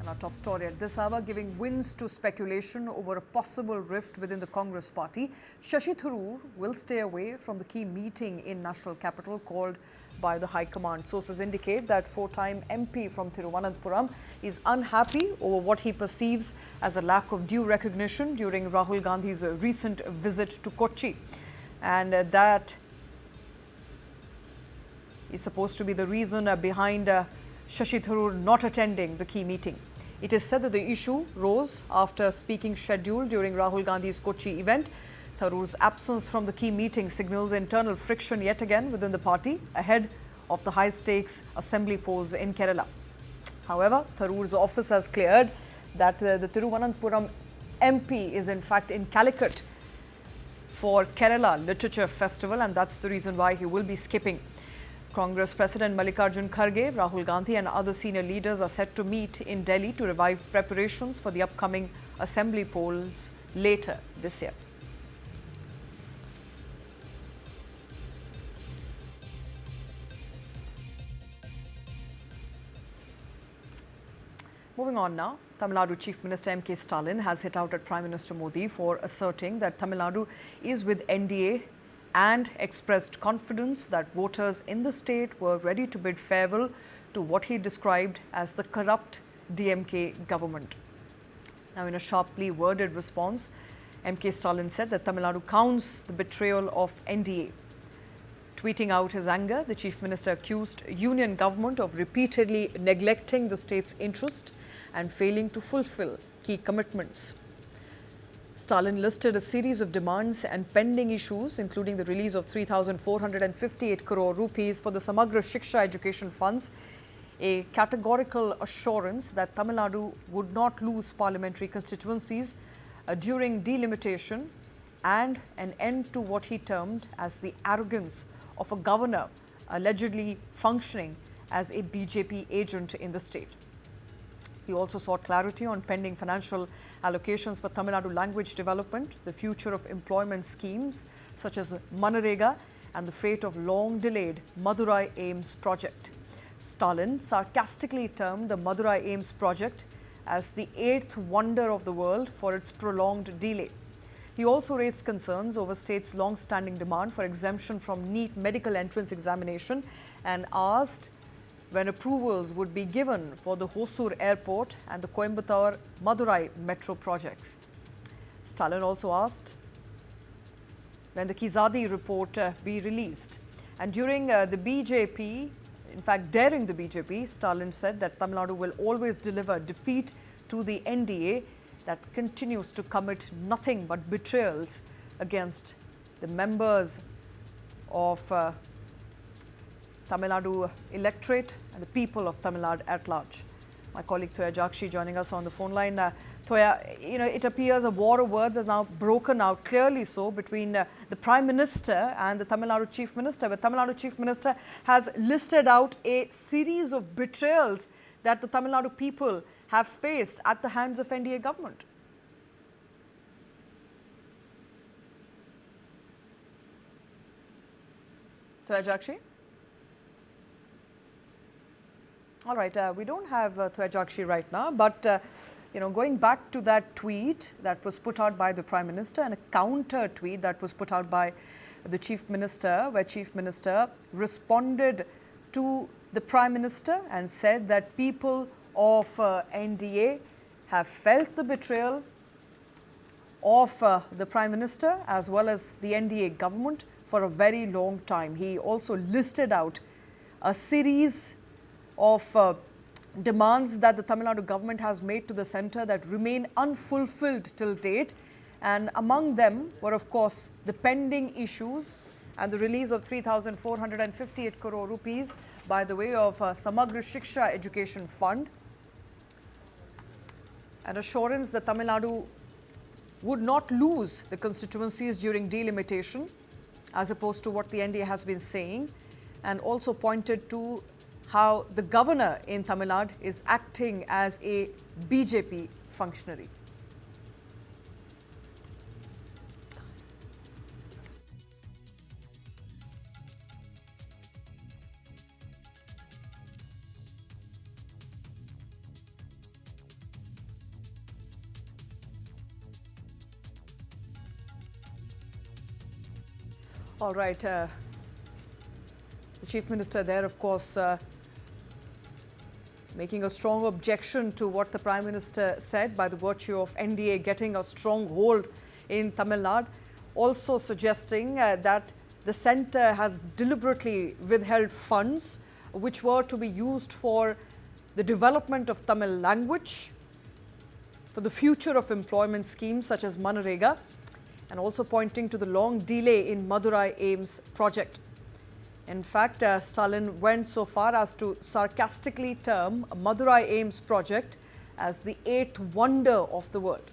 And our top story at this hour, giving wins to speculation over a possible rift within the Congress party. Shashi Tharoor will stay away from the key meeting in national capital called by the High Command. Sources indicate that four-time MP from Thiruvananthapuram is unhappy over what he perceives as a lack of due recognition during Rahul Gandhi's recent visit to Kochi. And that is supposed to be the reason behind Shashi Tharoor not attending the key meeting. It is said that the issue rose after speaking scheduled during Rahul Gandhi's Kochi event. Tharoor's absence from the key meeting signals internal friction yet again within the party ahead of the high-stakes assembly polls in Kerala. However, Tharoor's office has cleared that the Thiruvananthapuram MP is in fact in Calicut for Kerala Literature Festival, and that's the reason why he will be skipping. Congress President Mallikarjun Kharge, Rahul Gandhi and other senior leaders are set to meet in Delhi to revive preparations for the upcoming assembly polls later this year. Moving on now, Tamil Nadu Chief Minister M.K. Stalin has hit out at Prime Minister Modi for asserting that Tamil Nadu is with NDA and expressed confidence that voters in the state were ready to bid farewell to what he described as the corrupt DMK government. Now, in a sharply worded response, M.K. Stalin said that Tamil Nadu counts the betrayal of NDA. Tweeting out his anger, the Chief Minister accused Union government of repeatedly neglecting the state's interest and failing to fulfill key commitments. Stalin listed a series of demands and pending issues, including the release of 3,458 crore rupees for the Samagra Shiksha education funds, a categorical assurance that Tamil Nadu would not lose parliamentary constituencies during delimitation, and an end to what he termed as the arrogance of a governor allegedly functioning as a BJP agent in the state. He also sought clarity on pending financial allocations for Tamil Nadu language development, the future of employment schemes such as Manarega, and the fate of long-delayed Madurai AIIMS project. Stalin sarcastically termed the Madurai AIIMS project as the eighth wonder of the world for its prolonged delay. He also raised concerns over state's long-standing demand for exemption from NEET medical entrance examination and asked when approvals would be given for the Hosur airport and the Coimbatore-Madurai metro projects. Stalin also asked when the Keezhadi report be released. And during the BJP, in fact daring the BJP, Stalin said that Tamil Nadu will always deliver defeat to the NDA that continues to commit nothing but betrayals against the members of Tamil Nadu electorate and the people of Tamil Nadu at large. My colleague Thoya Jakshi joining us on the phone line. Thoya, it appears a war of words has now broken out, clearly so, between the Prime Minister and the Tamil Nadu Chief Minister. The Tamil Nadu Chief Minister has listed out a series of betrayals that the Tamil Nadu people have faced at the hands of NDA government. Thoya Jakshi? All right, we don't have Thoya Jakshi right now, but going back to that tweet that was put out by the Prime Minister and a counter tweet that was put out by the Chief Minister, where Chief Minister responded to the Prime Minister and said that people of NDA have felt the betrayal of the Prime Minister as well as the NDA government for a very long time. He also listed out a series of demands that the Tamil Nadu government has made to the centre that remain unfulfilled till date. And among them were, of course, the pending issues and the release of 3,458 crore rupees by the way of Samagra Shiksha Education Fund. An assurance that Tamil Nadu would not lose the constituencies during delimitation, as opposed to what the NDA has been saying, and also pointed to how the governor in Tamil Nadu is acting as a BJP functionary. All right. The Chief Minister there, of course, making a strong objection to what the Prime Minister said by the virtue of NDA getting a strong hold in Tamil Nadu, also suggesting that the centre has deliberately withheld funds which were to be used for the development of Tamil language, for the future of employment schemes such as Manarega, and also pointing to the long delay in Madurai AIIMS project. In fact, Stalin went so far as to sarcastically term Madurai AIIMS project as the eighth wonder of the world.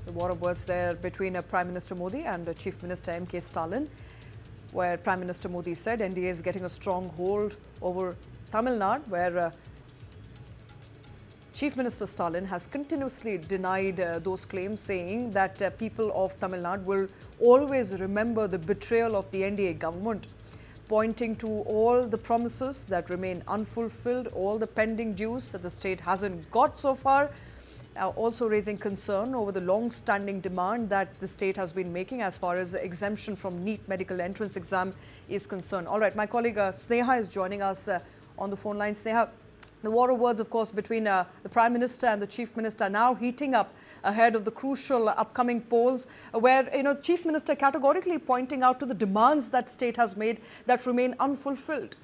The war of words there between Prime Minister Modi and Chief Minister M.K. Stalin, where Prime Minister Modi said NDA is getting a strong hold over Tamil Nadu, where Chief Minister Stalin has continuously denied those claims, saying that people of Tamil Nadu will always remember the betrayal of the NDA government, pointing to all the promises that remain unfulfilled, all the pending dues that the state hasn't got so far, also raising concern over the long-standing demand that the state has been making as far as the exemption from NEET medical entrance exam is concerned. All right, my colleague Sneha is joining us on the phone line. Sneha, the war of words, of course, between the Prime Minister and the Chief Minister now heating up ahead of the crucial upcoming polls, where, Chief Minister categorically pointing out to the demands that state has made that remain unfulfilled.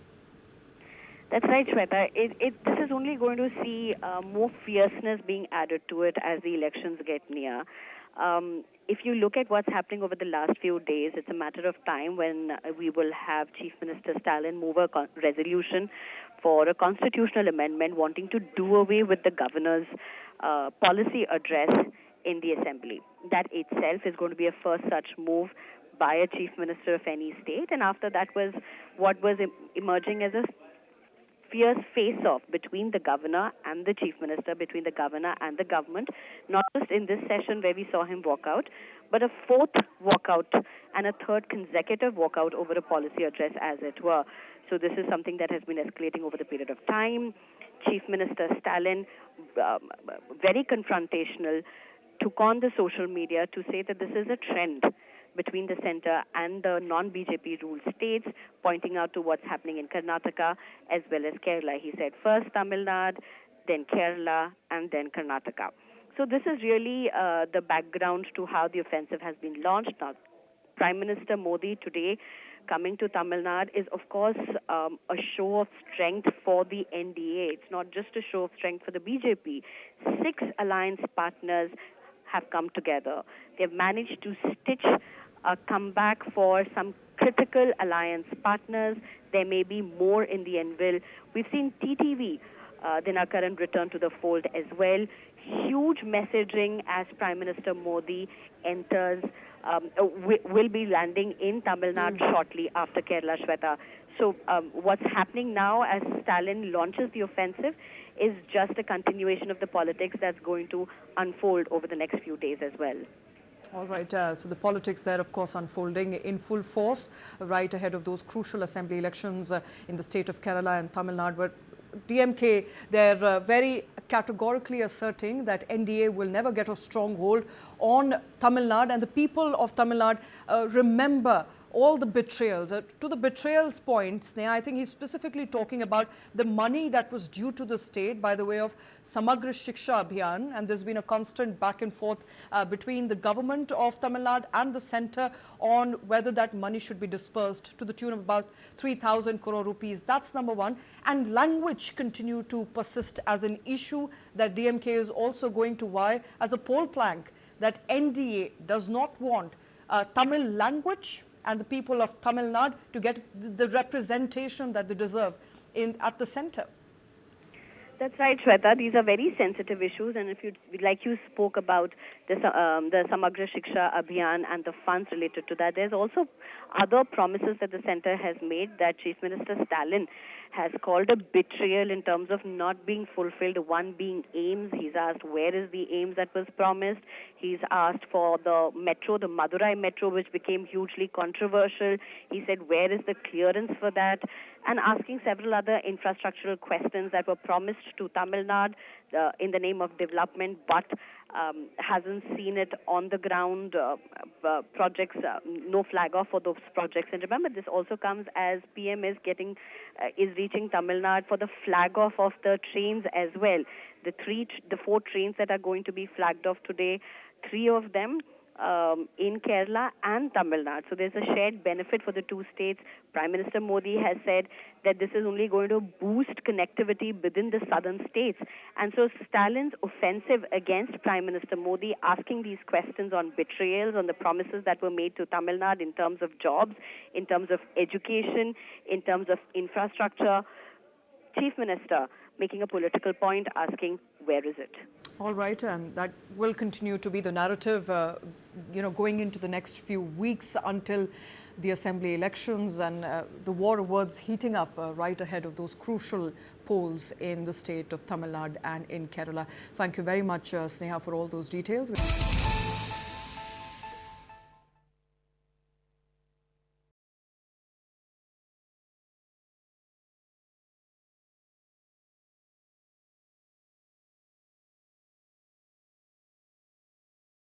That's right, Shweta. This is only going to see more fierceness being added to it as the elections get near. If you look at what's happening over the last few days, it's a matter of time when we will have Chief Minister Stalin move a resolution for a constitutional amendment wanting to do away with the governor's policy address in the assembly. That itself is going to be a first such move by a chief minister of any state, and after that was what was emerging as a fierce face-off between the governor and the chief minister, between the governor and the government, not just in this session where we saw him walk out, but a fourth walkout and a third consecutive walkout over a policy address, as it were. So this is something that has been escalating over the period of time. Chief Minister Stalin, very confrontational, took on the social media to say that this is a trend between the centre and the non-BJP ruled states, pointing out to what's happening in Karnataka as well as Kerala. He said first Tamil Nadu, then Kerala, and then Karnataka. So this is really the background to how the offensive has been launched. Now, Prime Minister Modi today coming to Tamil Nadu is, of course, a show of strength for the NDA. It's not just a show of strength for the BJP. 6 alliance partners have come together. They've managed to stitch a comeback for some critical alliance partners. There may be more in the anvil. We've seen TTV, Dinakaran, return to the fold as well. Huge messaging as Prime Minister Modi enters, will be landing in Tamil Nadu shortly after Kerala, Shweta. So what's happening now as Stalin launches the offensive is just a continuation of the politics that's going to unfold over the next few days as well. All right, so the politics there, of course, unfolding in full force right ahead of those crucial assembly elections in the state of Kerala and Tamil Nadu. But DMK, they're very categorically asserting that NDA will never get a stronghold on Tamil Nadu, and the people of Tamil Nadu remember all the betrayals. To the betrayals point, Sneha, I think he's specifically talking about the money that was due to the state by the way of Samagra Shiksha Abhiyan, and there's been a constant back and forth between the government of Tamil Nadu and the centre on whether that money should be dispersed to the tune of about 3,000 crore rupees. That's number one. And language continue to persist as an issue that DMK is also going to wire as a poll plank, that NDA does not want Tamil language and the people of Tamil Nadu to get the representation that they deserve at the centre. That's right, Shweta. These are very sensitive issues, and if you, like you spoke about the Samagra Shiksha Abhiyan and the funds related to that, there's also other promises that the centre has made that Chief Minister Stalin has called a betrayal in terms of not being fulfilled, one being AIIMS. He's asked where is the AIIMS that was promised. He's asked for the metro, the Madurai metro, which became hugely controversial. He said where is the clearance for that? and asking several other infrastructural questions that were promised to Tamil Nadu in the name of development, but hasn't seen it on the ground. Projects, no flag off for those projects. And remember, this also comes as PM is reaching Tamil Nadu for the flag off of the trains as well. The 4 trains that are going to be flagged off today, 3 of them in Kerala and Tamil Nadu. So there's a shared benefit for the 2 states. Prime Minister Modi has said that this is only going to boost connectivity within the southern states. And so Stalin's offensive against Prime Minister Modi, asking these questions on betrayals, on the promises that were made to Tamil Nadu in terms of jobs, in terms of education, in terms of infrastructure. Chief Minister making a political point, asking, where is it? All right, and that will continue to be the narrative, going into the next few weeks until the assembly elections and the war of words heating up right ahead of those crucial polls in the state of Tamil Nadu and in Kerala. Thank you very much, Sneha, for all those details.